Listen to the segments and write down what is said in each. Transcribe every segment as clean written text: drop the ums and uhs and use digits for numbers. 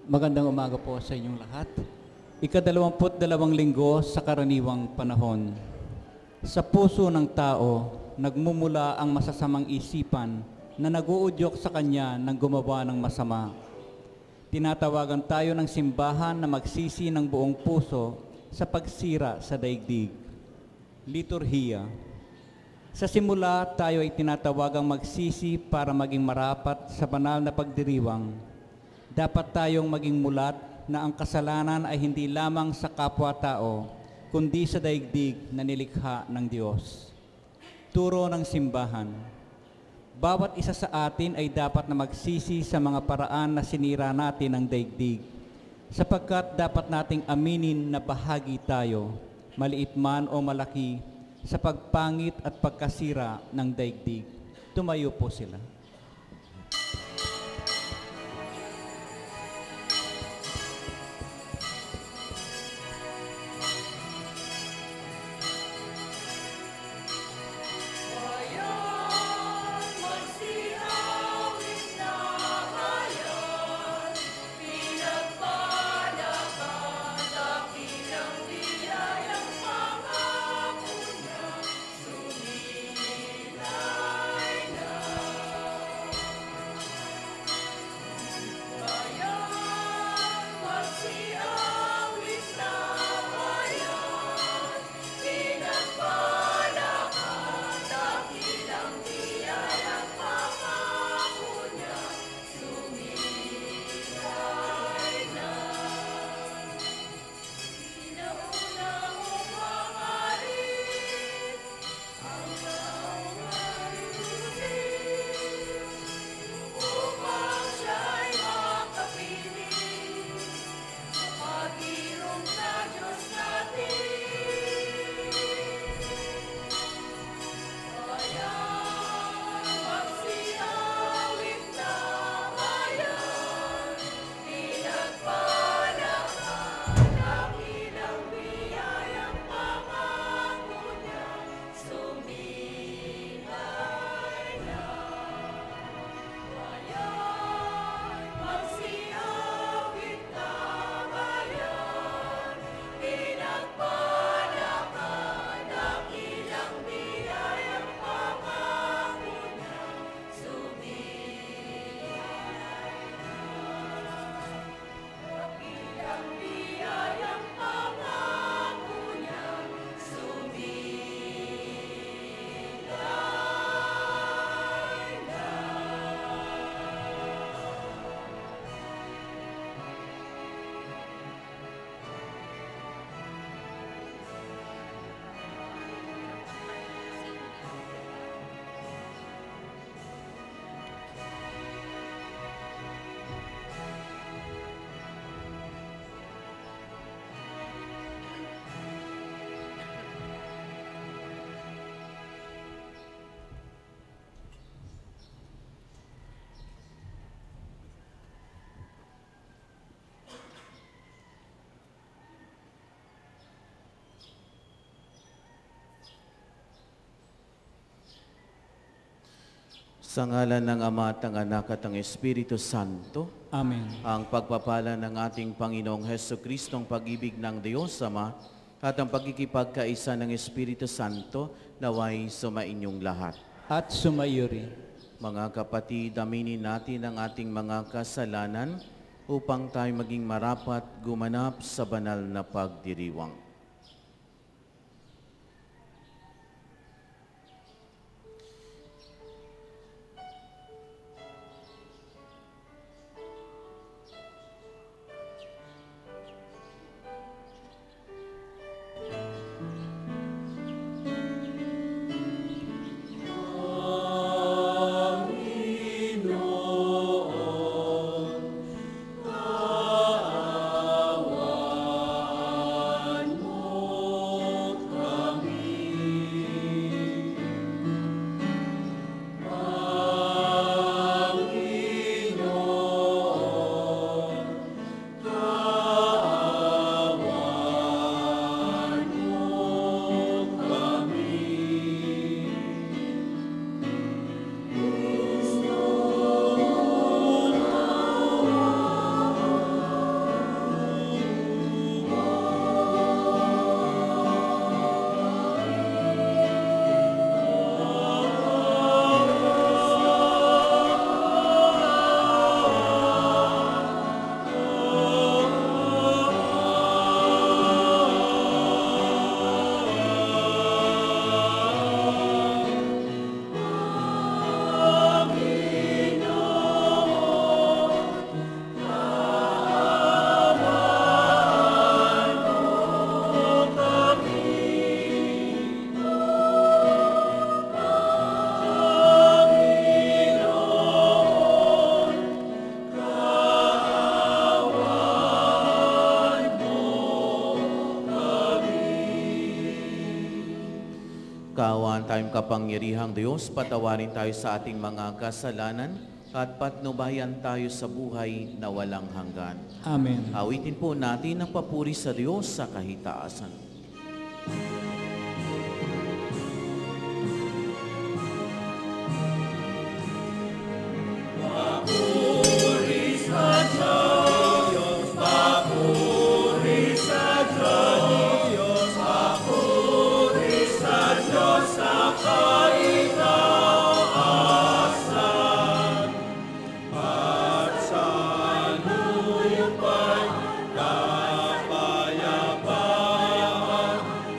Magandang umaga po sa inyong lahat. Ika-22 linggo sa karaniwang panahon. Sa puso ng tao, nagmumula ang masasamang isipan na nag-uudyok sa kanya ng gumawa ng masama. Tinatawagan tayo ng simbahan na magsisi ng buong puso sa pagsira sa daigdig. Liturhiya. Sa simula, tayo ay tinatawagang magsisi para maging marapat sa banal na pagdiriwang. Dapat tayong maging mulat na ang kasalanan ay hindi lamang sa kapwa-tao, kundi sa daigdig na nilikha ng Diyos. Turo ng simbahan. Bawat isa sa atin ay dapat na magsisi sa mga paraan na sinira natin ang daigdig, sapagkat dapat nating aminin na bahagi tayo, maliit man o malaki, sa pagpangit at pagkasira ng daigdig. Tumayo po sila. Sa ngalan ng Ama at ng Anak at ng Espiritu Santo, Amen. ang pagpapala ng ating Panginoong Hesukristo, ang pag-ibig ng Diyos Ama, at ang pagkikipagkaisa ng Espiritu Santo, naway sumainyong lahat. At sumayo rin. Mga kapatid, aminin natin ang ating mga kasalanan upang tayo maging marapat gumanap sa banal na pagdiriwang. Manampalatayang kapangyarihang Diyos, patawarin tayo sa ating mga kasalanan at patnubayan tayo sa buhay na walang hanggan. Amen. Awitin po natin ang papuri sa Diyos sa kahitaasan.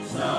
Sa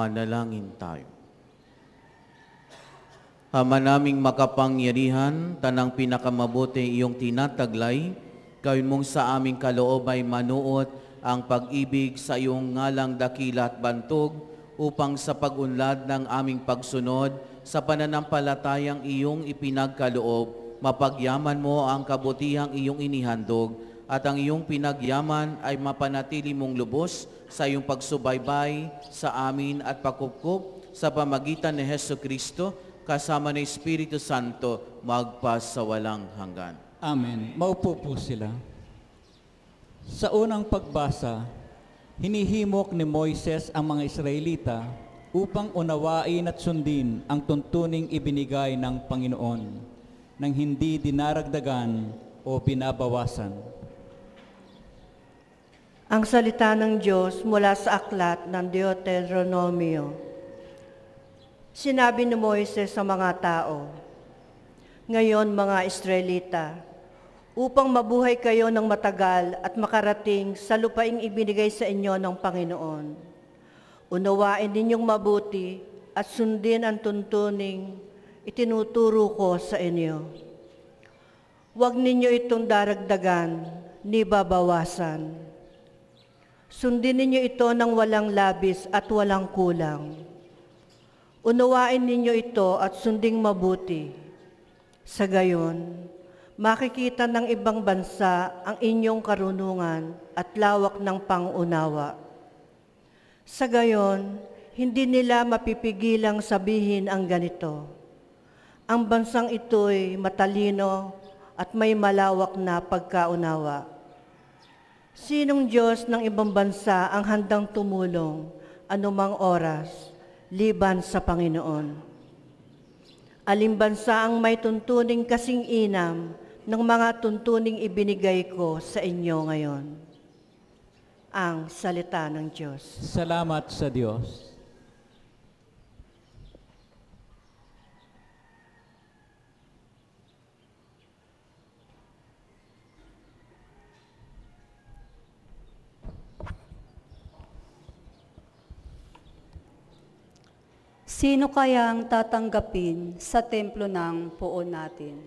Manalangin tayo. Ama naming makapangyarihan, tanang pinakamabuti iyong tinataglay, gawin mong sa aming kaloob ay manuot ang pag-ibig sa iyong ngalang dakila at bantog upang sa pag-unlad ng aming pagsunod sa pananampalatayang iyong ipinagkaloob, mapagyaman mo ang kabutihang iyong inihandog at ang iyong pinagyaman ay mapanatili mong lubos sa iyong pagsubaybay sa amin at pakupkup sa pamagitan ni Jesucristo kasama ng Espiritu Santo magpasawalang hanggan. Amen. Maupo po sila. Sa unang pagbasa, hinihimok ni Moises ang mga Israelita upang unawain at sundin ang tuntuning ibinigay ng Panginoon nang hindi dinaragdagan o binabawasan. Ang salita ng Diyos mula sa aklat ng Deuteronomio. Sinabi ni Moises sa mga tao, "Ngayon mga Israelita, upang mabuhay kayo ng matagal at makarating sa lupaing ibinigay sa inyo ng Panginoon, unawain ninyong mabuti at sundin ang tuntuning itinuturo ko sa inyo. Huwag ninyo itong daragdagan ni babawasan. Sundin ninyo ito ng walang labis at walang kulang. Unawain ninyo ito at sunding mabuti. Sa gayon, makikita ng ibang bansa ang inyong karunungan at lawak ng pangunawa. Sa gayon, hindi nila mapipigilang sabihin ang ganito, ang bansang ito'y matalino at may malawak na pagkaunawa. Sinong Diyos ng ibang bansa ang handang tumulong anumang oras liban sa Panginoon? Aling bansa ang may tuntuning kasing inam ng mga tuntuning ibinigay ko sa inyo ngayon?" Ang salita ng Diyos. Salamat sa Diyos. Sino kayang tatanggapin sa templo ng poon natin?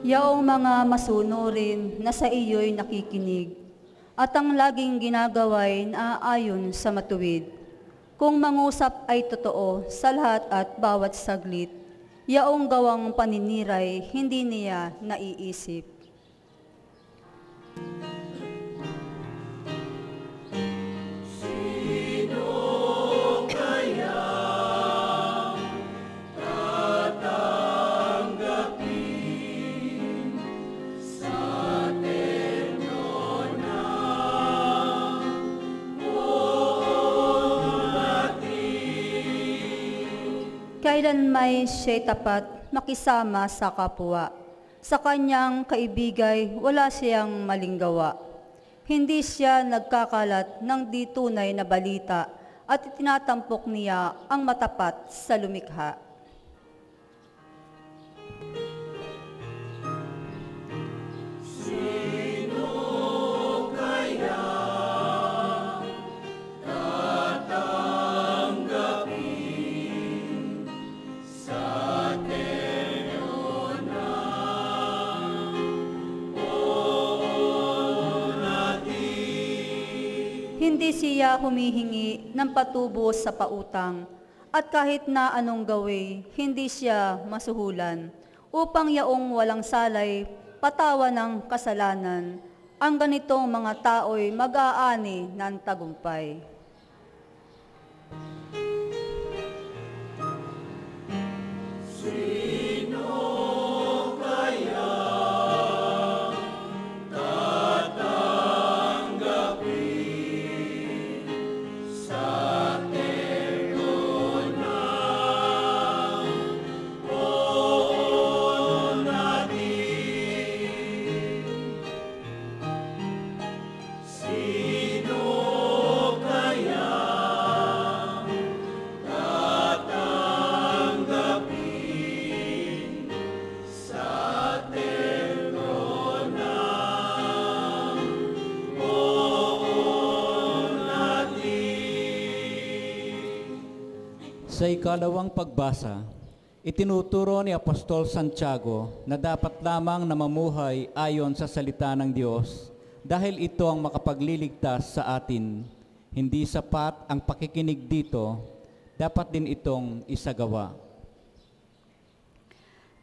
Yaong mga masunurin na sa iyo'y nakikinig, at ang laging ginagawa'y naaayon sa matuwid. Kung mangusap ay totoo sa lahat at bawat saglit, yaong gawang paniniray hindi niya naiisip. Kailan may siya'y tapat makisama sa kapwa. Sa kanyang kaibigay, wala siyang maling gawa. Hindi siya nagkakalat ng di tunay na balita at itinatampok niya ang matapat sa lumikha. Hindi siya humihingi ng patubos sa pautang, at kahit na anong gawi, hindi siya masuhulan, upang yaong walang salay, patawa ng kasalanan. Ang ganitong mga tao'y mag-aani ng tagumpay. Sa ikalawang pagbasa, itinuturo ni Apostol Santiago na dapat lamang na mamuhay ayon sa salita ng Diyos dahil ito ang makapagliligtas sa atin. Hindi sapat ang pakikinig dito, dapat din itong isagawa.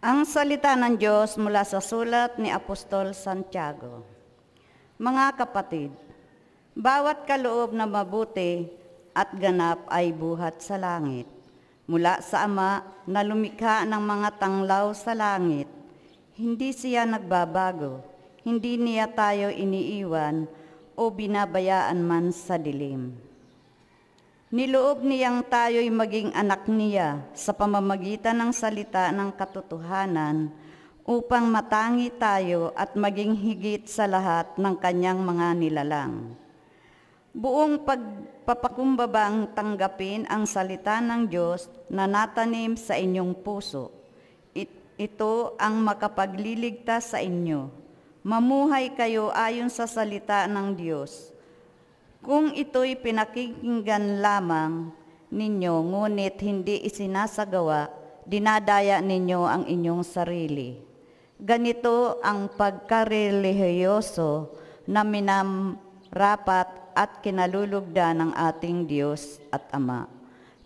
Ang salita ng Diyos mula sa sulat ni Apostol Santiago. Mga kapatid, bawat kaloob na mabuti at ganap ay buhat sa langit, mula sa Ama na lumikha ng mga tanglaw sa langit. Hindi siya nagbabago, hindi niya tayo iniiwan o binabayaan man sa dilim. Niloob niyang tayo'y maging anak niya sa pamamagitan ng salita ng katotohanan upang matangi tayo at maging higit sa lahat ng kanyang mga nilalang. Buong pagpapakumbabang tanggapin ang salita ng Diyos na natanim sa inyong puso. Ito ang makapagliligtas sa inyo. Mamuhay kayo ayon sa salita ng Diyos. Kung ito'y pinakikinggan lamang ninyo, ngunit hindi isinasagawa, dinadaya ninyo ang inyong sarili. Ganito ang pagkarelihiyoso na minamrapat at kinalulugdan ng ating Diyos at Ama.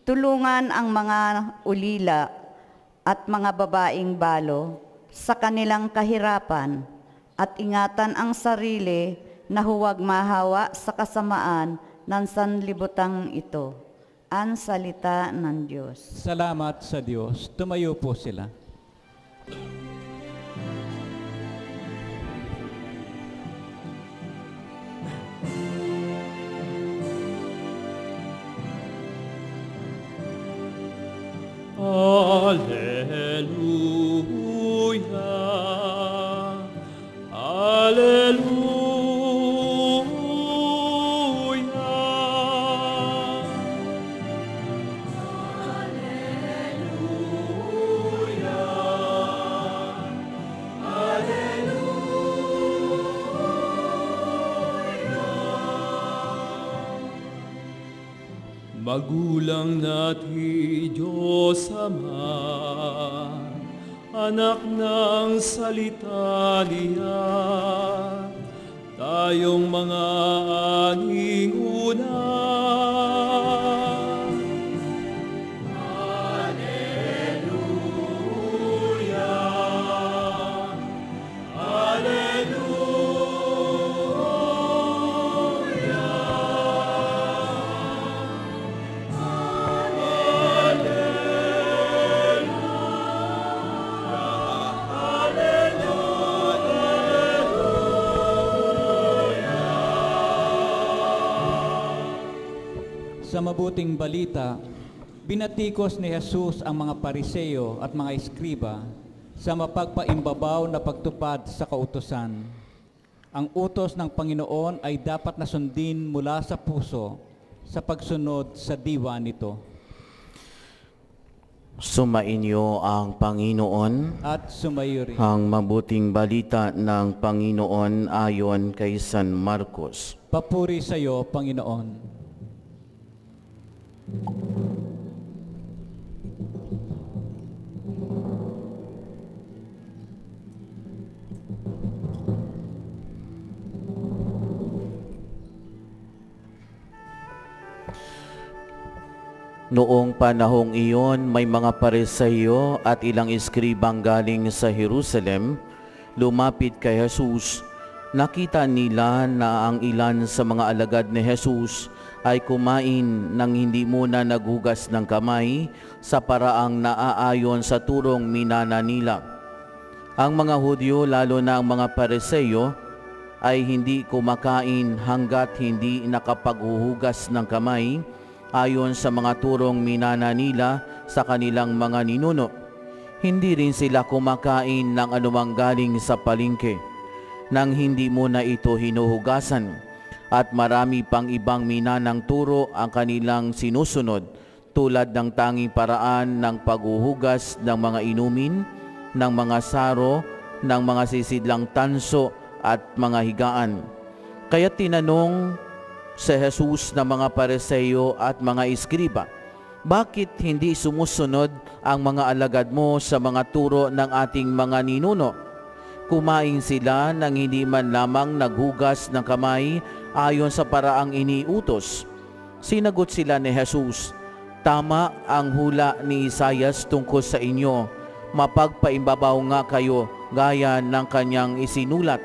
Tulungan ang mga ulila at mga babaeng balo sa kanilang kahirapan at ingatan ang sarili na huwag mahawa sa kasamaan ng sanlibutang ito. Ang salita ng Diyos. Salamat sa Diyos. Tumayo po sila. Alleluia, alleluia. Magulang natin Diyos Ama, anak ng salita niya, tayong mga aning una. Alleluia, Sa mabuting balita, binatikos ni Jesus ang mga Pariseo at mga Eskriba sa mapagpaimbabaw na pagtupad sa kautusan. Ang utos ng Panginoon ay dapat na sundin mula sa puso sa pagsunod sa diwa nito. Sumainyo ang Panginoon. At sumayo rin. Ang mabuting balita ng Panginoon ayon kay San Marcos. Papuri sa iyo, Panginoon. Noong panahong iyon, may mga Pariseo at ilang eskribang galing sa Jerusalem lumapit kay Jesus. Nakita nila na ang ilan sa mga alagad ni Jesus ay kumain nang hindi muna naghugas ng kamay sa paraang naaayon sa turong minana nila. Ang mga Hudyo, lalo na ang mga Pariseo, ay hindi kumakain hanggat hindi nakapaghuhugas ng kamay ayon sa mga turong minana nila sa kanilang mga ninuno. Hindi rin sila kumakain ng anumang galing sa palengke nang hindi muna ito hinuhugasan, at marami pang ibang minanang turo ang kanilang sinusunod, tulad ng tanging paraan ng paghuhugas ng mga inumin, ng mga saro, ng mga sisidlang tanso at mga higaan. Kaya tinanong si Jesus ng mga Pariseo at mga eskriba, bakit hindi sumusunod ang mga alagad mo sa mga turo ng ating mga ninuno? Kumain sila nang hindi man lamang naghugas ng kamay ayon sa paraang iniutos. Sinagot sila ni Jesus, tama ang hula ni Isaias tungkol sa inyo, mapagpaimbabaw nga kayo gaya ng kanyang isinulat.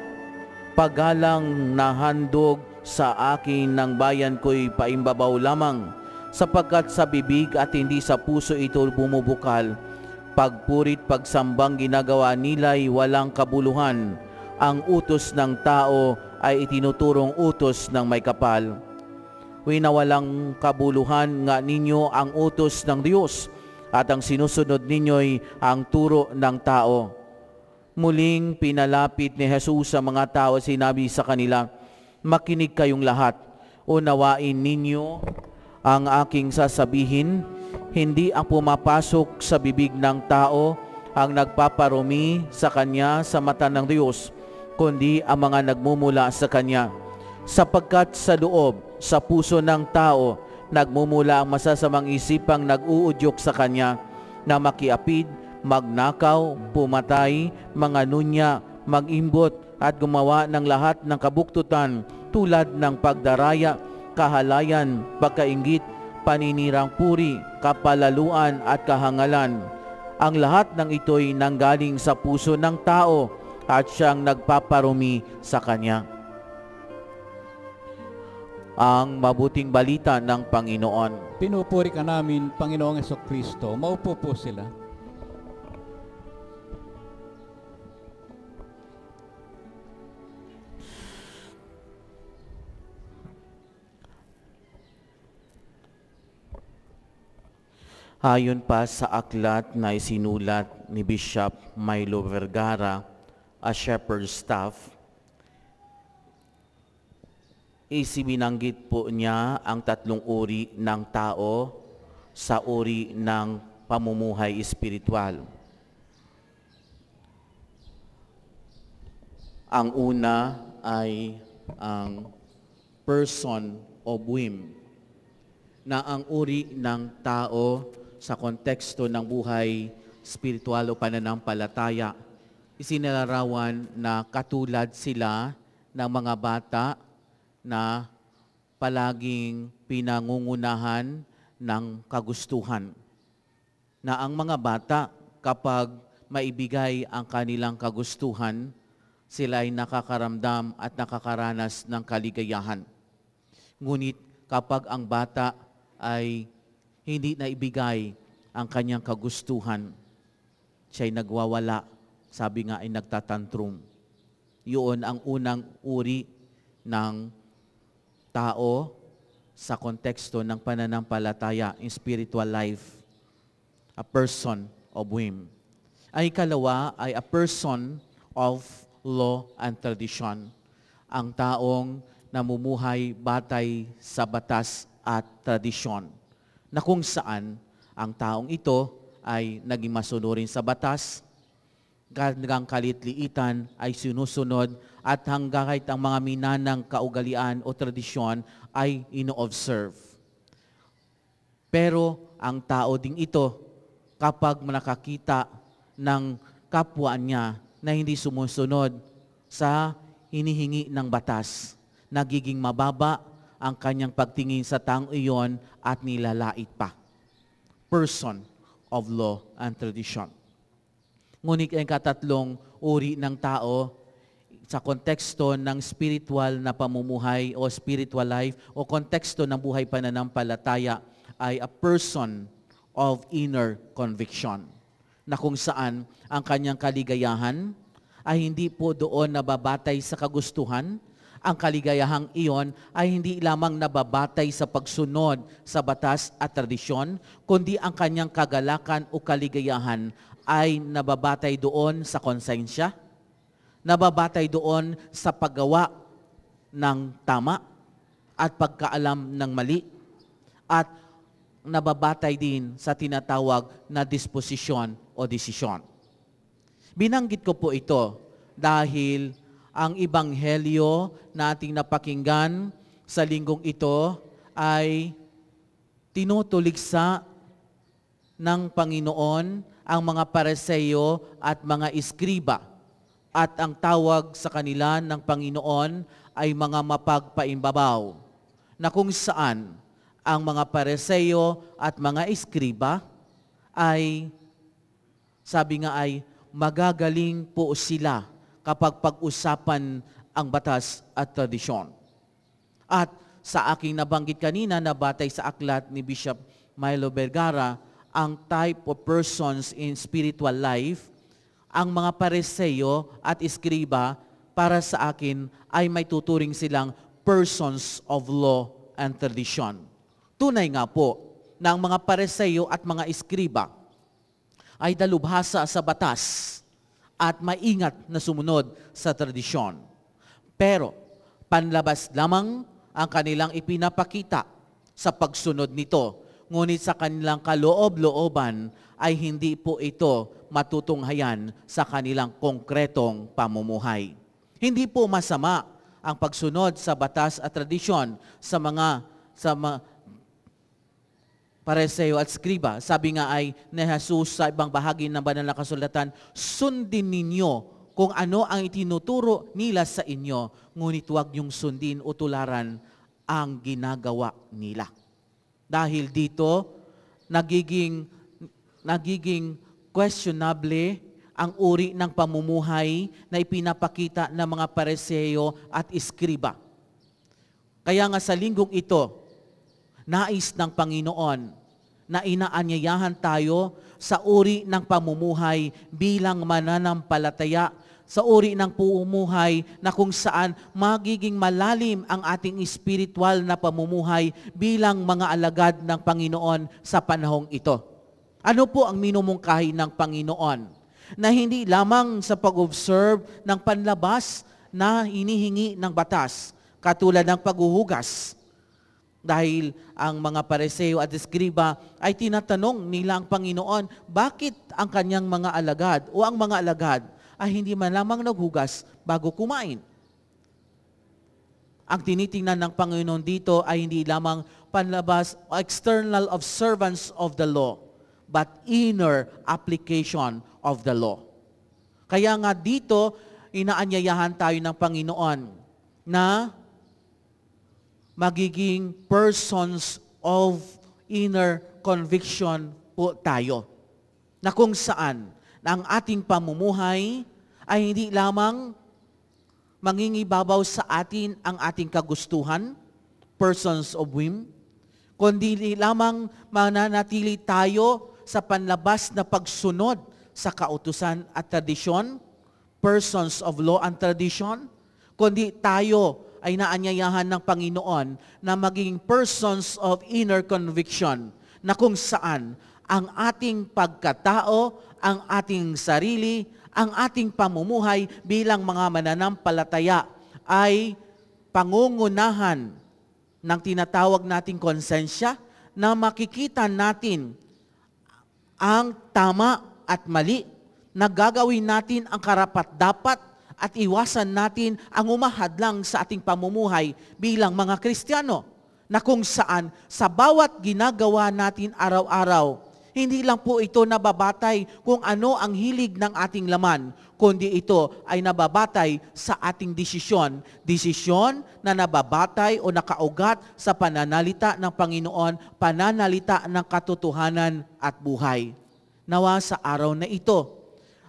Paggalang na handog sa akin ng bayan ko'y paimbabaw lamang, sapagkat sa bibig at hindi sa puso ito bumubukal. Pagpurit pagsambang ginagawa nila'y walang kabuluhan. Ang utos ng tao ay itinuturong utos ng may kapal. Winawalang kabuluhan nga ninyo ang utos ng Diyos, at ang sinusunod ninyo'y ang turo ng tao. Muling pinalapit ni Jesus sa mga tao, sinabi sa kanila, makinig kayong lahat, unawain ninyo ang aking sasabihin. Hindi ang pumapasok sa bibig ng tao ang nagpaparumi sa kanya sa mata ng Diyos, kundi ang mga nagmumula sa kanya. Sapagkat sa loob, sa puso ng tao, nagmumula ang masasamang isipang nag-uudyok sa kanya, na makiapid, magnakaw, pumatay, manganunya, mag-imbot, at gumawa ng lahat ng kabuktutan tulad ng pagdaraya, kahalayan, pagkainggit, paninirang puri, kapalaluan at kahangalan. Ang lahat ng ito'y nanggaling sa puso ng tao at siyang nagpaparumi sa kanya. Ang mabuting balita ng Panginoon. Pinupuri ka namin, Panginoong Hesukristo. Maupo po sila. Ayon pa sa aklat na isinulat ni Bishop Milo Vergara, a shepherd's staff, isibinanggit po niya ang tatlong uri ng tao sa uri ng pamumuhay espiritual. Ang una ay ang person of whim, na ang uri ng tao sa konteksto ng buhay spiritual o pananampalataya, isinalarawan na katulad sila ng mga bata na palaging pinangungunahan ng kagustuhan. Na ang mga bata, kapag maibigay ang kanilang kagustuhan, sila ay nakakaramdam at nakakaranas ng kaligayahan. Ngunit kapag ang bata ay hindi na ibigay ang kanyang kagustuhan, siya'y nagwawala, sabi nga ay nagtatantrum. Yun ang unang uri ng tao sa konteksto ng pananampalataya in spiritual life, a person of whim. Ang ikalawa ay a person of law and tradition, ang taong namumuhay batay sa batas at tradisyon, na kung saan ang taong ito ay naging masunurin sa batas, hanggang kalit-liitan ay sinusunod, at hanggang kahit ang mga minanang kaugalian o tradisyon ay ino-observe. Pero ang tao ding ito, kapag nakakita ng kapwa niya na hindi sumusunod sa hinihingi ng batas, nagiging mababa ang kanyang pagtingin sa taong iyon at nilalait pa. Person of law and tradition. Ngunit ang katatlong uri ng tao sa konteksto ng spiritual na pamumuhay o spiritual life o konteksto ng buhay pananampalataya ay a person of inner conviction, na kung saan ang kanyang kaligayahan ay hindi po doon nababatay sa kagustuhan. Ang kaligayahang iyon ay hindi lamang nababatay sa pagsunod sa batas at tradisyon, kundi ang kanyang kagalakan o kaligayahan ay nababatay doon sa konsensya, nababatay doon sa paggawa ng tama at pagkaalam ng mali, at nababatay din sa tinatawag na disposisyon o desisyon. Binanggit ko po ito dahil ang ebanghelyo na ating napakinggan sa linggong ito ay tinutuligsa ng Panginoon ang mga Pariseo at mga Iskriba, at ang tawag sa kanila ng Panginoon ay mga mapagpaimbabaw, na kung saan ang mga Pariseo at mga Iskriba ay, sabi nga ay, magagaling po sila kapag pag-usapan ang batas at tradisyon. At sa aking nabanggit kanina na batay sa aklat ni Bishop Milo Vergara, ang type of persons in spiritual life, ang mga Pariseo at Iskriba, para sa akin ay may tuturing silang persons of law and tradition. Tunay nga po na ang mga Pariseo at mga Iskriba ay dalubhasa sa batas at maingat na sumunod sa tradisyon. Pero panlabas lamang ang kanilang ipinapakita sa pagsunod nito. Ngunit sa kanilang kaloob-looban ay hindi po ito matutunghayan sa kanilang konkretong pamumuhay. Hindi po masama ang pagsunod sa batas at tradisyon sa mga Pariseo at Skriba. Sabi nga ay ni Jesus sa ibang bahagi ng banal na kasulatan, sundin ninyo kung ano ang itinuturo nila sa inyo, ngunit huwag niyong sundin o tularan ang ginagawa nila. Dahil dito, nagiging questionable ang uri ng pamumuhay na ipinapakita ng mga Pariseo at Iskriba. Kaya nga sa linggong ito, nais ng Panginoon na inaanyayahan tayo sa uri ng pamumuhay bilang mananampalataya, sa uri ng pamumuhay na kung saan magiging malalim ang ating spiritual na pamumuhay bilang mga alagad ng Panginoon sa panahong ito. Ano po ang minumungkahi ng Panginoon? Na hindi lamang sa pag-observe ng panlabas na hinihingi ng batas, katulad ng paghuhugas. Dahil ang mga Pariseo at Iskriba ay tinatanong nila ang Panginoon, bakit ang kanyang mga alagad o ang mga alagad ay hindi man lamang naghugas bago kumain? Ang tinitingnan ng Panginoon dito ay hindi lamang panlabas o external observance of the law, but inner application of the law. Kaya nga dito, inaanyayahan tayo ng Panginoon na magiging persons of inner conviction po tayo. Na kung saan na ang ating pamumuhay ay hindi lamang mangingibabaw sa atin ang ating kagustuhan, persons of whim, kundi lamang mananatili tayo sa panlabas na pagsunod sa kautusan at tradisyon, persons of law and tradition, kundi tayo ay naanyayahan ng Panginoon na maging persons of inner conviction, na kung saan ang ating pagkatao, ang ating sarili, ang ating pamumuhay bilang mga mananampalataya ay pangungunahan ng tinatawag nating konsensya, na makikita natin ang tama at mali, na gagawin natin ang karapat-dapat at iwasan natin ang umahadlang sa ating pamumuhay bilang mga Kristiyano, na kung saan sa bawat ginagawa natin araw-araw, Hindi lang po ito nababatay kung ano ang hilig ng ating laman, kundi ito ay nababatay sa ating desisyon. Desisyon na nababatay o nakaugat sa pananalita ng Panginoon, pananalita ng katotohanan at buhay. Nawa sa araw na ito,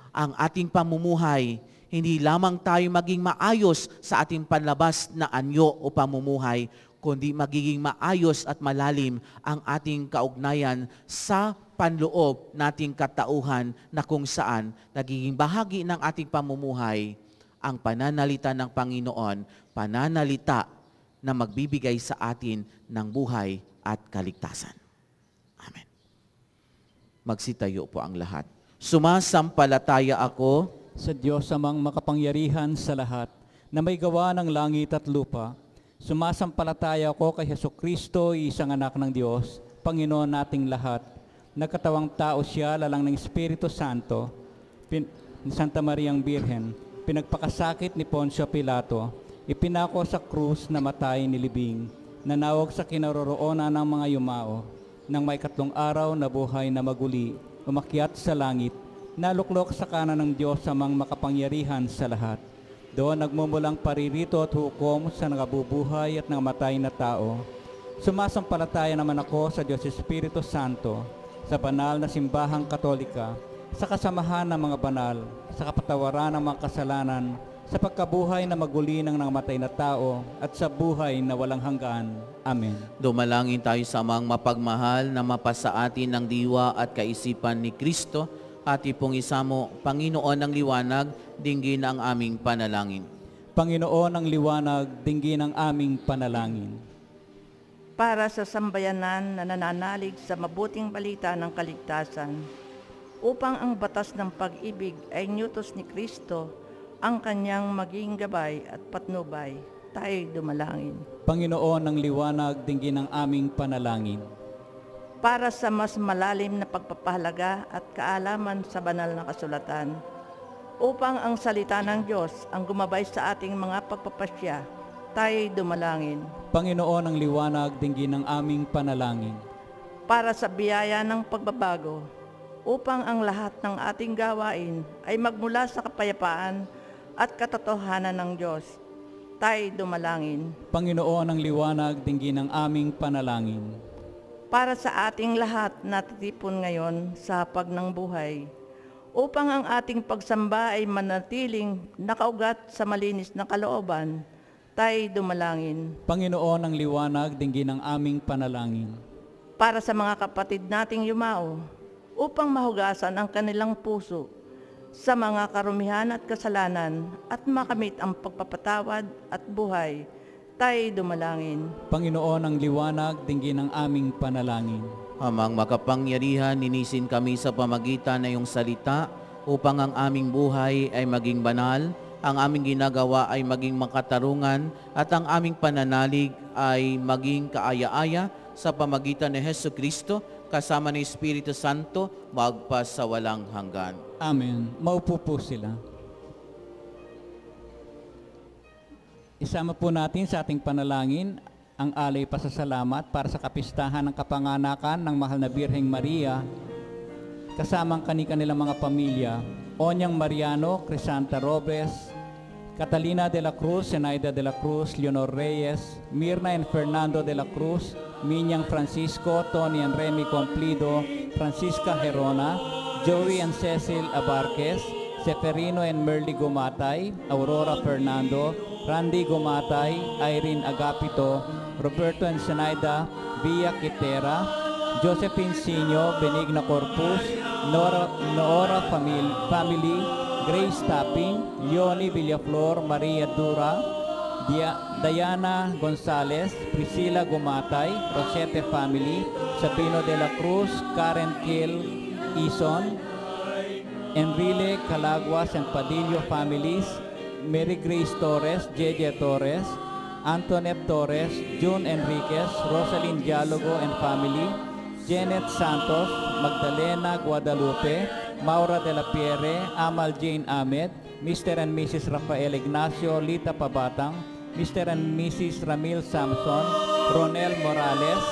ang ating pamumuhay, hindi lamang tayo maging maayos sa ating panlabas na anyo o pamumuhay, kundi magiging maayos at malalim ang ating kaugnayan sa panloob nating katauhan na kung saan nagiging bahagi ng ating pamumuhay ang pananalita ng Panginoon, pananalita na magbibigay sa atin ng buhay at kaligtasan. Amen. Magsitayo po ang lahat. Sumasampalataya ako sa Diyos amang makapangyarihan sa lahat, na may gawa ng langit at lupa. Sumasampalataya ako kay Hesukristo, isang anak ng Diyos, Panginoon nating lahat. Nagkatawang tao siya, lalang ng Espiritu Santo, ni Santa Mariang Birhen, pinagpakasakit ni Poncio Pilato, ipinako sa krus na matay nilibing, nanawag sa kinaroroonan ng mga yumao, nang may 3 araw na buhay na maguli, umakyat sa langit, naluklok sa kanan ng Diyos amang makapangyarihan sa lahat. Doon nagmumulang paririto at hukom sa nakabubuhay at nangamatay na tao. Sumasampalataya naman ako sa Diyos Espiritu Santo, sa banal na simbahang katolika, sa kasamahan ng mga banal, sa kapatawaran ng mga kasalanan, sa pagkabuhay na maguli ng nangamatay na tao, at sa buhay na walang hanggan. Amen. Dumalangin tayo sa amang mapagmahal na mapasa atin ng diwa at kaisipan ni Kristo, at ipong isamo, Panginoon ng liwanag, dinggin ang aming panalangin. Panginoon ng liwanag, dinggin ang aming panalangin. Para sa sambayanan na nananalig sa mabuting balita ng kaligtasan, upang ang batas ng pag-ibig ay nyutos ni Kristo, ang kanyang maging gabay at patnubay, tayo'y dumalangin. Panginoon ng liwanag, dinggin ang aming panalangin. Para sa mas malalim na pagpapahalaga at kaalaman sa banal na kasulatan, upang ang salita ng Diyos ang gumabay sa ating mga pagpapasya, tayo'y dumalangin. Panginoon ng liwanag, dinggin ang aming panalangin. Para sa biyaya ng pagbabago, upang ang lahat ng ating gawain ay magmula sa kapayapaan at katotohanan ng Diyos, tayo'y dumalangin. Panginoon ng liwanag, dinggin ang aming panalangin. Para sa ating lahat na natitipon ngayon sa hapag ng buhay, upang ang ating pagsamba ay manatiling nakaugat sa malinis na kalooban, tayo'y dumalangin. Panginoon ng liwanag, dinggin ang aming panalangin. Para sa mga kapatid nating yumao, upang mahugasan ang kanilang puso sa mga karumihan at kasalanan at makamit ang pagpapatawad at buhay, tayo'y dumalangin. Panginoon ng liwanag, dinggin ang aming panalangin. Amang makapangyarihan, ninisin kami sa pamagitan na iyong salita upang ang aming buhay ay maging banal, ang aming ginagawa ay maging makatarungan, at ang aming pananalig ay maging kaaya-aya sa pamagitan ni Hesukristo, kasama ng Espiritu Santo, magpas sa walang hanggan. Amen. Maupo po sila. Isama po natin sa ating panalangin ang alay pasasalamat para sa kapistahan ng kapanganakan ng Mahal na Birheng Maria, kasamang kanilang mga pamilya, Onyang Mariano, Crisanta Robes, Catalina de la Cruz, Zenaida de la Cruz, Leonor Reyes, Mirna and Fernando de la Cruz, Minyang Francisco, Tony and Remy Complido, Francisca Herona, Joey and Cecil Abarquez, Seferino and Merly Gumatay, Aurora Fernando, Randy Gumatay, Irene Agapito, Roberto and Zenaida Villa Quitera, Josephine Sinyo, Benigna Corpus, Noora Family, Grace Tapping, Leonie Villaflor, Maria Dura, Diana Gonzalez, Priscilla Gumatay, Rosete Family, Sabino de la Cruz, Karen Kiel Ison, Enrile Calaguas and Padillo families, Mary Grace Torres, JJ Torres, Antoinette Torres, June Enriquez, Rosalyn Dialogo and family, Janet Santos, Magdalena Guadalupe, Maura de la Pierre, Amal Jane Ahmed, Mr. and Mrs. Rafael Ignacio Lita Pabatang, Mr. and Mrs. Ramil Samson, Ronel Morales,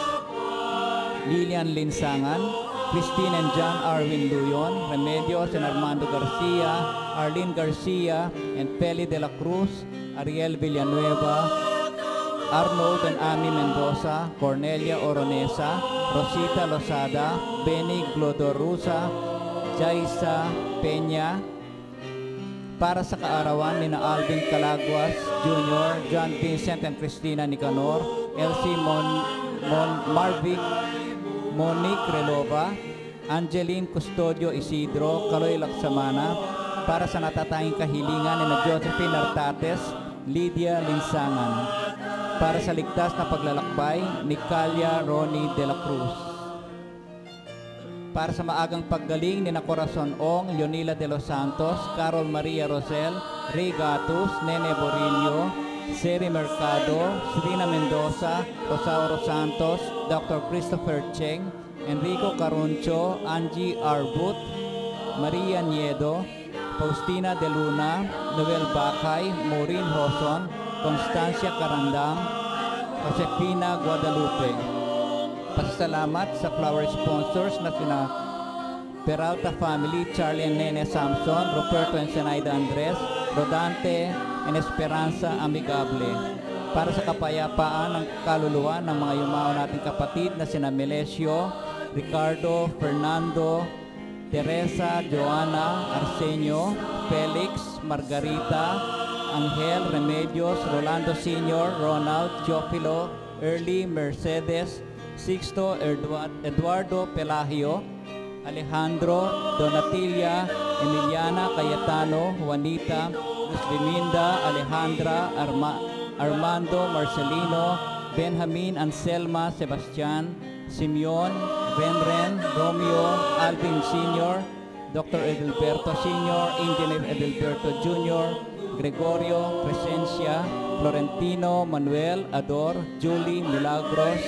Lilian Linsangan, Christine and John Arwin Luyon, Remedios and Armando Garcia, Arlene Garcia, and Peli de la Cruz, Ariel Villanueva, Arnold and Ami Mendoza, Cornelia Oronesa, Rosita Losada, Benny Glodorusa, Jaisa Peña, para sa kaarawan ni na Alvin Calaguas Jr., John Vincent and Cristina Nicanor, Elsie Marvic, Monique Relova, Angeline Custodio Isidro, Kaloy Laksamana, para sa natatanging kahilingan ni na Josephine Artates, Lydia Linsangan, para sa ligtas na paglalakbay ni Calia Ronnie de la Cruz, para sa maagang paggaling ni na Corazon Ong, Leonila de los Santos, Carol Maria Rosel, Ray Gatus, Nene Borillo, Seri Mercado, Serena Mendoza, Rosauro Santos, Dr. Christopher Cheng, Enrico Caruncho, Angie Arbut, Maria Niedo, Faustina De Luna, Noel Bakay, Maureen Hoson, Constancia Carandang, Josefina Guadalupe. Pasasalamat sa flower sponsors na sina Peralta Family, Charlie and Nene Samson, Roberto and Zenaida Andres, Rodante and Esperanza Amigable. Para sa kapayapaan ng kaluluwa ng mga yumao nating kapatid na sina Melesio, Ricardo, Fernando, Teresa, Joana, Arsenio, Felix, Margarita, Angel, Remedios, Rolando Sr., Ronald, Teofilo, Early, Mercedes, Sixto, Eduardo Pelagio, Alejandro, Donatilia, Emiliana, Cayetano, Juanita, Luz Biminda, Alejandra, Armando, Marcelino, Benjamin, Anselma, Sebastian, Simeon, Benren, Romeo, Alvin Sr., Dr. Edelberto Sr., Engineer Edelberto Jr., Gregorio, Presencia, Florentino, Manuel, Ador, Julie, Milagros,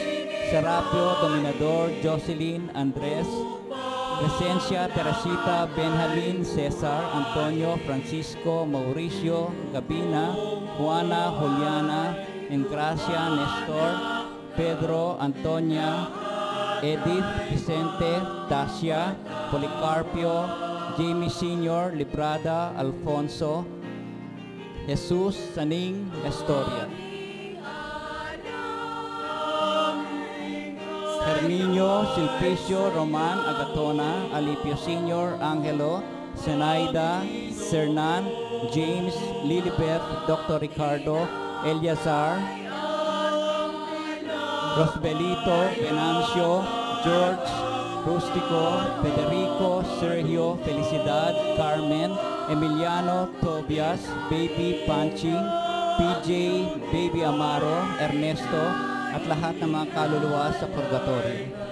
Serapio, Dominador, Jocelyn, Andres, Presencia, Teresita, Benjamin, Cesar, Antonio, Francisco, Mauricio, Gabina, Juana, Juliana, Engracia, Nestor, Pedro, Antonia, Edith, Vicente, Tasha, Policarpio, Jamie Sr., Librada, Alfonso, Jesus, Saning, Estoria. Herminio, Silpicio, Roman, Agatona, Alipio Sr., Angelo, Zenaida, Cernan, James, Lilibeth, Dr. Ricardo, Eliazar, Rosbelito, Venancio, George, Rustico, Federico, Sergio, Felicidad, Carmen, Emiliano, Tobias, Baby Panching, PJ, Baby Amaro, Ernesto, at lahat ng mga kaluluwa sa purgatorio.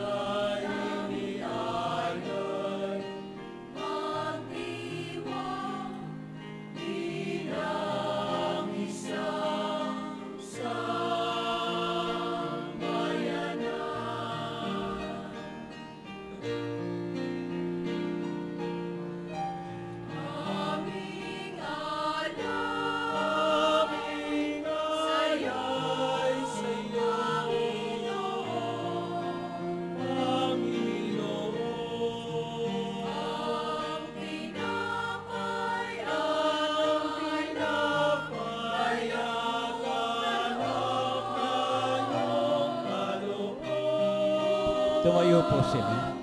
Tumayo po sila.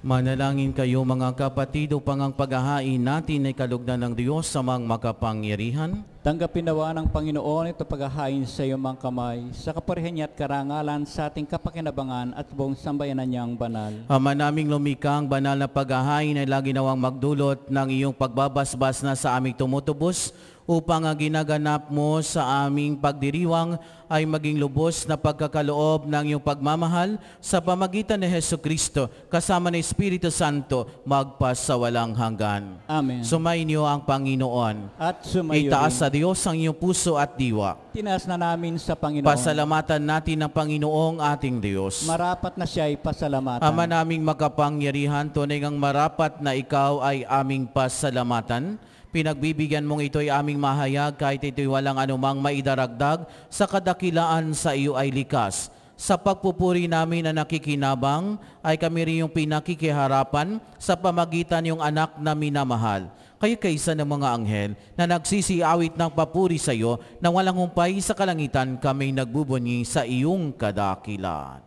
Manalangin kayo mga kapatid upang ang paghahain natin ay kalugdan ng Diyos sa mga makapangyarihan. Tanggapin nawa ng Panginoon ito paghahain sa iyong mga kamay, sa kapurihan niya at karangalan sa ating kapakinabangan at buong sambayanan niyang banal. Ama naming lumikang banal na paghahain ay lagi nawang magdulot ng iyong pagbabasbas na sa aming tumutubos upang ang ginaganap mo sa aming pagdiriwang ay maging lubos na pagkakaloob ng iyong pagmamahal sa pamagitan ni Hesukristo kasama ng Espiritu Santo magpasawalang hanggan. Amen. Sumainyo ang Panginoon. At sumayo Itaas sa rin. Diyos ang iyong puso at diwa. Tinaas na namin sa Panginoon. Pasalamatan natin ang Panginoong ating Diyos. Marapat na siya ay pasalamatan. Ama naming makapangyarihan, tunay ngang marapat na ikaw ay aming pasalamatan. Pinagbibigyan mong ito'y aming mahayag kahit ito'y walang anumang maidaragdag sa kadakilaan sa iyo ay likas. Sa pagpupuri namin na nakikinabang ay kami rin yung pinakikiharapan sa pamagitan yung anak na minamahal. Kayo kaysa ng mga anghel na nagsisiawit ng papuri sa iyo na walang humpay sa kalangitan kami nagbubunyi sa iyong kadakilaan.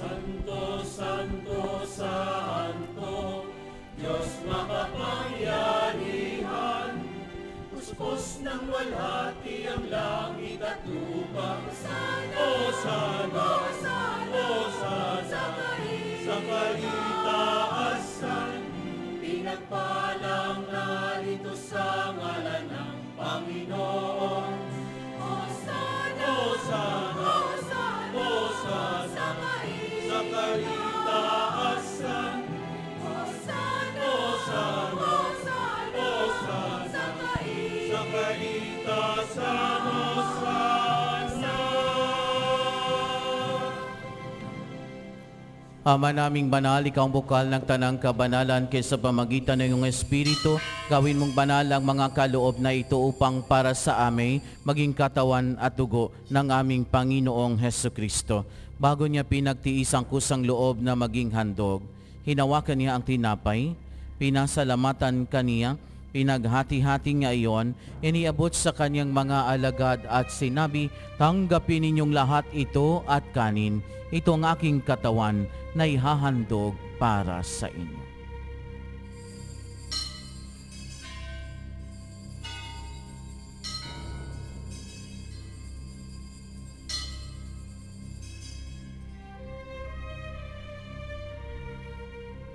Santo, Santo, Santo, Diyos makapangyarihan, puspos ng walhati ang langit at lupa. Hosana, Hosana, sa kaitaasan, pinagpalang narito sa ngalan ng Panginoon. Hosana, Hosana, Hosana, sa kaitaasan. Hosana, Hosana, Hosana, sa kaitaasan. Ama naming banal, ikaw ang bukal ng tanang kabanalan kaysa pamagitan ng iyong Espiritu. Gawin mong banal ang mga kaloob na ito upang para sa amin maging katawan at dugo ng aming Panginoong Hesukristo. Bago niya pinagtiis ang kusang loob na maging handog, hinawakan niya ang tinapay, pinasalamatan kaniya, pinaghati-hati niya iyon, iniabot sa kanyang mga alagad at sinabi, tanggapin ninyong lahat ito at kanin. Ito ang aking katawan na ihahandog para sa inyo.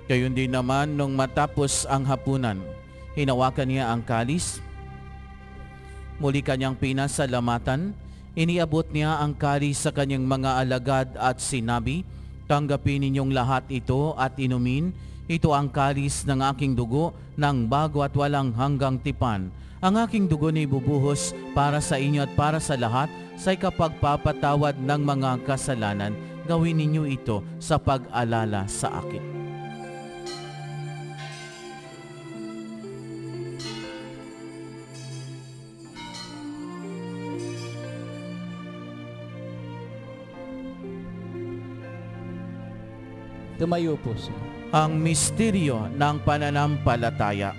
Gayon din naman nung matapos ang hapunan, hinawakan niya ang kalis, muli kanyang pinasalamatan, iniabot niya ang kalis sa kanyang mga alagad at sinabi, tanggapin ninyong lahat ito at inumin, ito ang kalis ng aking dugo ng bago at walang hanggang tipan. Ang aking dugo na ibubuhos para sa inyo at para sa lahat sa ikapagpapatawad ng mga kasalanan. Gawin ninyo ito sa pag-alala sa akin. Tumayo po siya. Ang misteryo ng pananampalataya.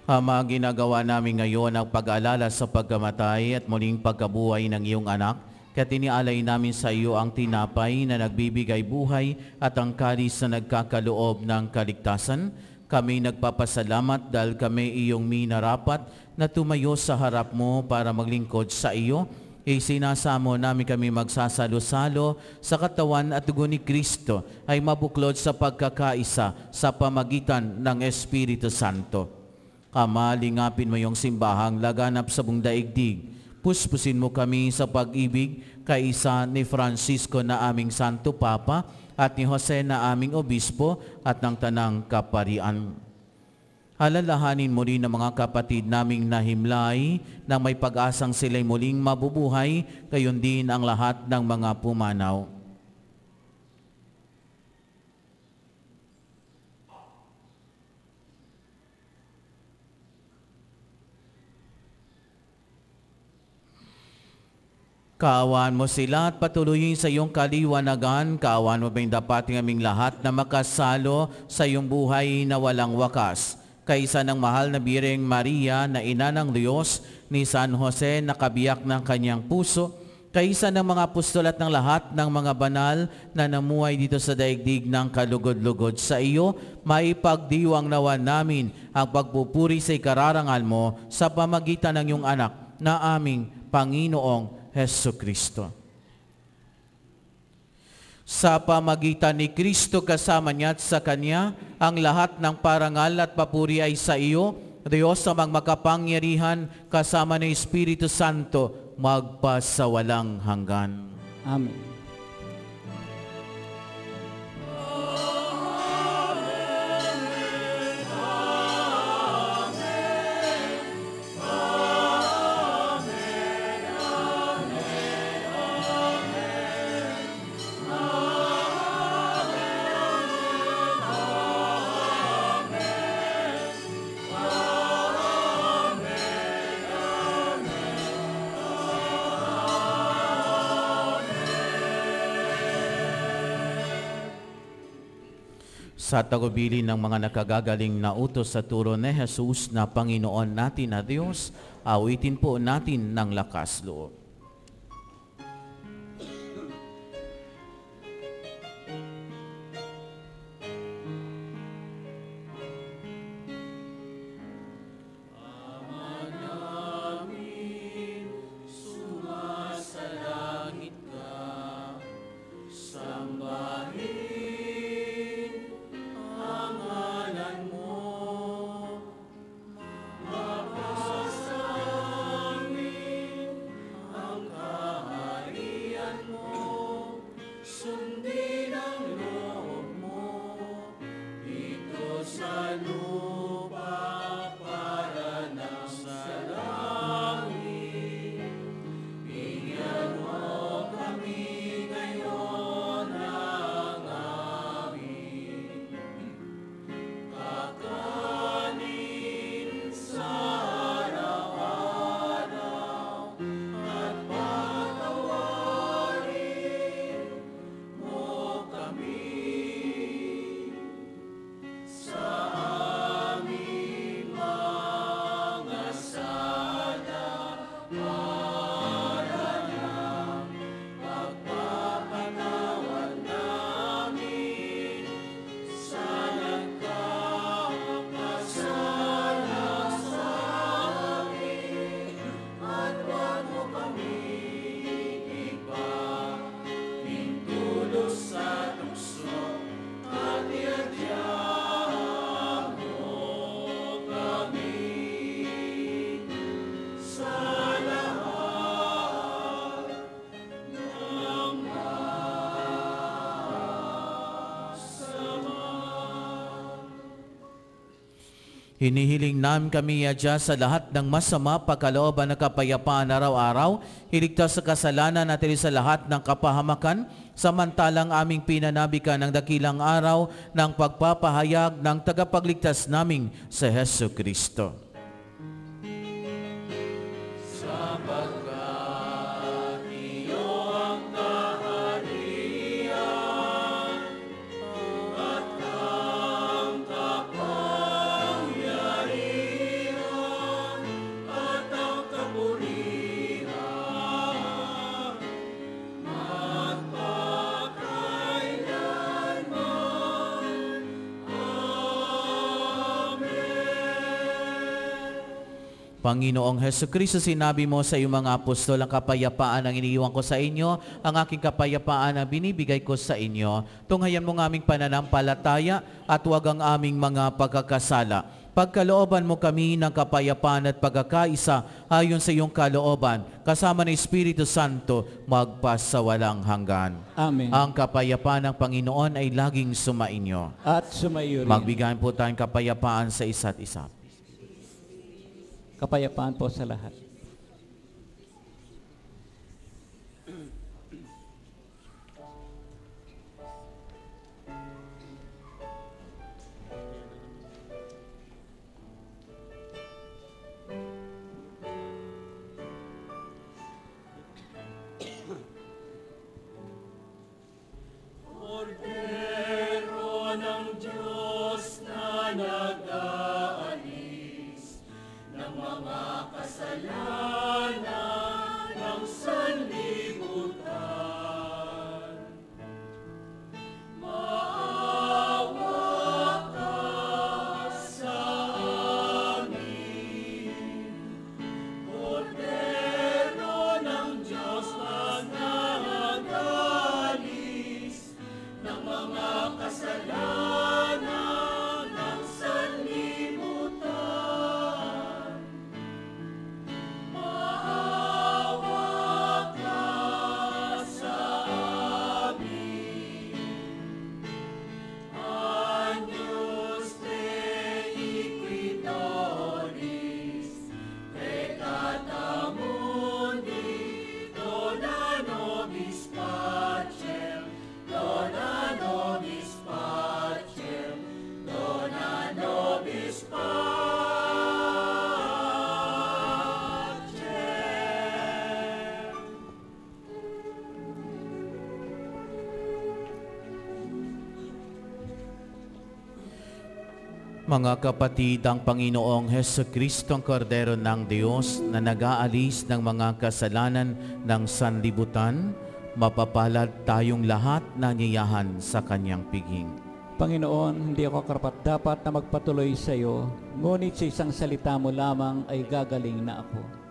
Ama, ginagawa namin ngayon ang pag-aalala sa pagkamatay at muling pagkabuhay ng iyong anak. Kaya tinialay namin sa iyo ang tinapay na nagbibigay buhay at ang kalis na nagkakaloob ng kaligtasan. Kami nagpapasalamat dahil kami iyong minarapat na tumayo sa harap mo para maglingkod sa iyo. Isinasamo namin kami magsasalo-salo sa katawan at dugo ni Kristo ay mabuklod sa pagkakaisa sa pamagitan ng Espiritu Santo. Ama, lingapin mo yung simbahang laganap sa buong daigdig. Puspusin mo kami sa pag-ibig kaisa ni Francisco na aming Santo Papa at ni Jose na aming Obispo at ng Tanang Kaparian. Alalahanin mo rin ang mga kapatid naming nahimlay na may pag-asang sila'y muling mabubuhay, gayon din ang lahat ng mga pumanaw. Kaawaan mo sila at patuloyin sa iyong kaliwanagan. Kaawaan mo bang dapat ng aming lahat na makasalo sa iyong buhay na walang wakas. Kaisa ng mahal na Birheng Maria na ina ng Diyos, ni San Jose na kabiyak ng kanyang puso, kaisa ng mga apostol at ng lahat ng mga banal na namuhay dito sa daigdig ng kalugod-lugod sa iyo, maipagdiwang nawa namin ang pagpupuri sa ikararangal mo sa pamagitan ng iyong anak na aming Panginoong Hesu Kristo. Sa pamagitan ni Kristo kasama niya at sa Kanya, ang lahat ng parangal at papuri ay sa iyo, Diyos amang makapangyarihan, kasama ng Espiritu Santo, magpasawalang hanggan. Amen. Sa tagubilin ng mga nakagagaling na utos sa turo ni Jesus na Panginoon natin na Diyos, awitin po natin ng lakas loob. Hinihiling namin kami adya sa lahat ng masama, pagkalooban ng kapayapaan araw-araw, iligtas sa kasalanan at sa lahat ng kapahamakan, samantalang aming pinanabikan ng dakilang araw ng pagpapahayag ng tagapagligtas naming sa Hesu Kristo. Panginoong Hesu Kristo, sinabi mo sa iyong mga apostol, ang kapayapaan ang iniiwan ko sa inyo, ang aking kapayapaan ang binibigay ko sa inyo. Tunghayan mo ng aming pananampalataya at huwag ang aming mga pagkakasala. Pagkalooban mo kami ng kapayapaan at pagkakaisa ayon sa iyong kalooban, kasama ng Espiritu Santo, magpasawalang hanggan. Amen. Ang kapayapaan ng Panginoon ay laging sumainyo. At sumayo rin. Magbigayan po tayong kapayapaan sa isa't isa. Kapayapaan po sa lahat. mga kasalanan ng sanlibutan. Maawa ka sa amin, Kordero ng Diyos na nagalis ng mga kasalanan ng sanlibutan. Maawa ka sa amin. Agnus Dei qui doris, peccata mundi, dona nobis pacem, dona nobis pacem, dona nobis pacem. Mga kapatid, ang Panginoong Hesukristo ang Kordero ng Diyos na nag-aalis ng mga kasalanan ng sanlibutan, mapapalad tayong lahat na niyahan sa kanyang piging. Panginoon, hindi ako karapat-dapat na magpatuloy sa iyo, ngunit sa isang salita mo lamang ay gagaling na ako.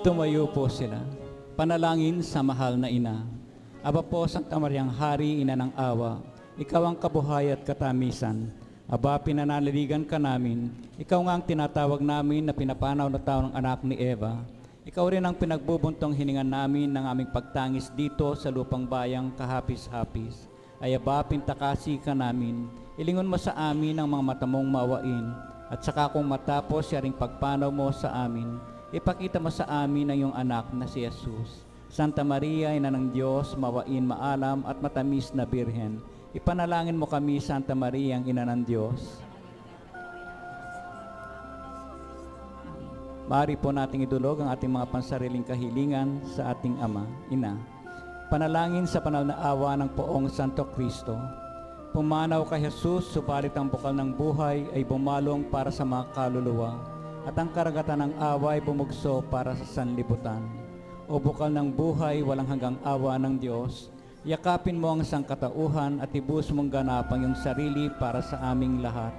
Tumayo po sila. Panalangin sa mahal na ina. Aba po, Santa Mariang Hari, ina ng awa, ikaw ang kabuhay at katamisan. Aba, pinanaliligan ka namin. Ikaw nga ang tinatawag namin na pinapanaw na tao ng anak ni Eva. Ikaw rin ang pinagbubuntong hiningan namin ng aming pagtangis dito sa lupang bayang kahapis-hapis. Ay aba, pintakasi ka namin. Ilingon mo sa amin ang mga mata mong maawain. At saka kung matapos siya ring pagpanaw mo sa amin, ipakita mo sa amin ang iyong anak na si Jesus. Santa Maria, ina ng Diyos, mawain, maalam at matamis na birhen. Ipanalangin mo kami, Santa Maria, ang ina ng Diyos. Maaari po nating idulog ang ating mga pansariling kahilingan sa ating Ama, Ina. Panalangin sa banal na awa ng Poong Santo Kristo. Pumanaw kay Jesus, subalit ang bukal ng buhay ay bumalong para sa mga kaluluwa, at ang karagatan ng awa ay bumugso para sa sanlibutan. O bukal ng buhay, walang hanggang awa ng Diyos, yakapin mo ang sangkatauhan at ibus mong ganap ang iyong sarili para sa aming lahat.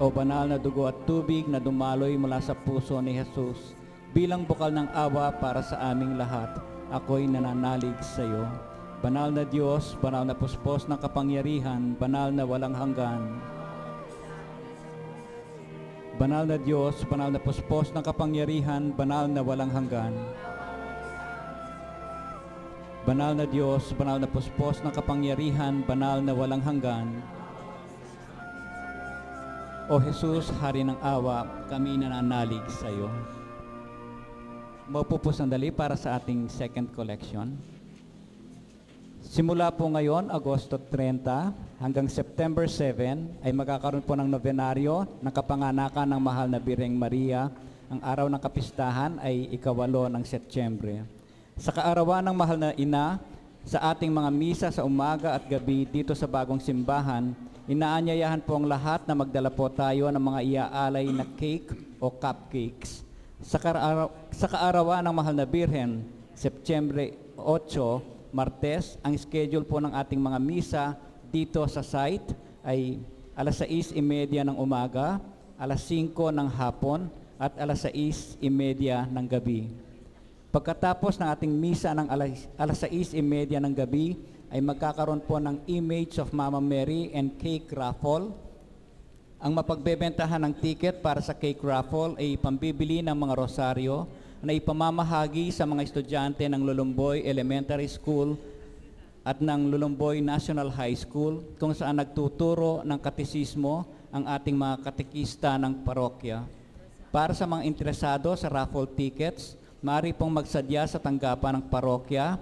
O banal na dugo at tubig na dumaloy mula sa puso ni Jesus, bilang bukal ng awa para sa aming lahat, ako'y nananalig sa iyo. Banal na Diyos, banal na puspos ng kapangyarihan, banal na walang hanggan. Banal na Diyos, banal na puspos ng kapangyarihan, banal na walang hanggan. Banal na Diyos, banal na puspos ng kapangyarihan, banal na walang hanggan. O Jesus, Hari ng awa, kami nananalig sa iyo. Maupo po sandali para sa ating second collection. Simula po ngayon, Agosto 30 hanggang September 7, ay magkakaroon po ng novenaryo ng kapanganakan ng Mahal na Birheng Maria. Ang araw ng kapistahan ay ika-8 ng Setyembre. Sa kaarawan ng Mahal na Ina, sa ating mga misa sa umaga at gabi dito sa bagong simbahan, inaanyayahan po ang lahat na magdala po tayo ng mga iaalay na cake o cupcakes. Sa kaarawan ng Mahal na Birhen, Setyembre 8, Martes, ang schedule po ng ating mga misa dito sa site ay alas 6:30 ng umaga, alas 5 ng hapon, at alas 6:30 ng gabi. Pagkatapos ng ating misa ng alas 6:30 ng gabi, ay magkakaroon po ng Image of Mama Mary and cake raffle. Ang mapagbebentahan ng ticket para sa cake raffle ay pambibili ng mga rosaryo na ipamamahagi sa mga estudyante ng Lulumboy Elementary School at ng Lulumboy National High School, kung saan nagtuturo ng katekismo ang ating mga katekista ng parokya. Para sa mga interesado sa raffle tickets, maaari pong magsadya sa tanggapan ng parokya,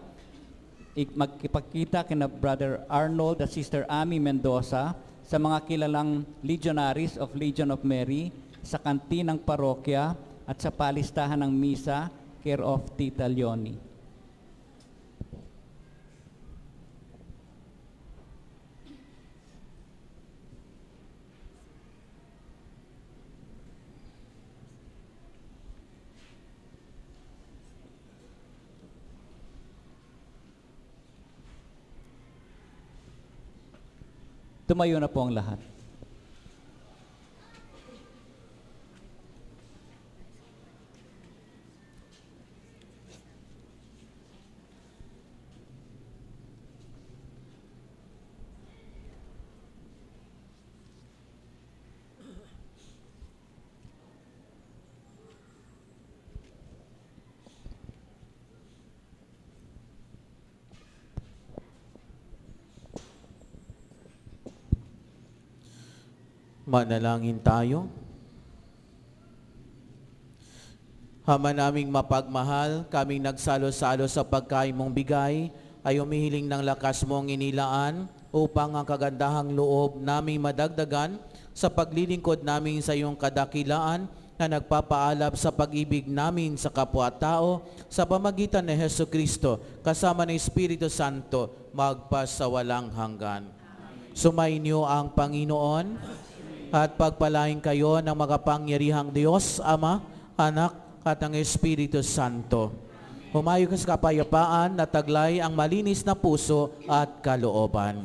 magkipagkita kina Brother Arnold at Sister Amy Mendoza, sa mga kilalang Legionaries of Legion of Mary, sa kantinang parokya, at sa palistahan ng misa, care of Tita Leonie. Tumayo na po ang lahat. Manalangin tayo. Ama naming mapagmahal, kaming nagsalo-salo sa pagkain mong bigay, ay umihiling ng lakas mong inilaan upang ang kagandahang loob naming madagdagan sa paglilingkod namin sa iyong kadakilaan na nagpapaalab sa pag-ibig namin sa kapwa-tao sa pamagitan ni Jesucristo kasama ng Espiritu Santo magpasawalang hanggan. Sumainyo ang Panginoon at pagpalain kayo ng makapangyarihang Diyos, Ama, Anak, at ang Espiritu Santo. Humayo ka sa kapayapaan na taglay ang malinis na puso at kalooban.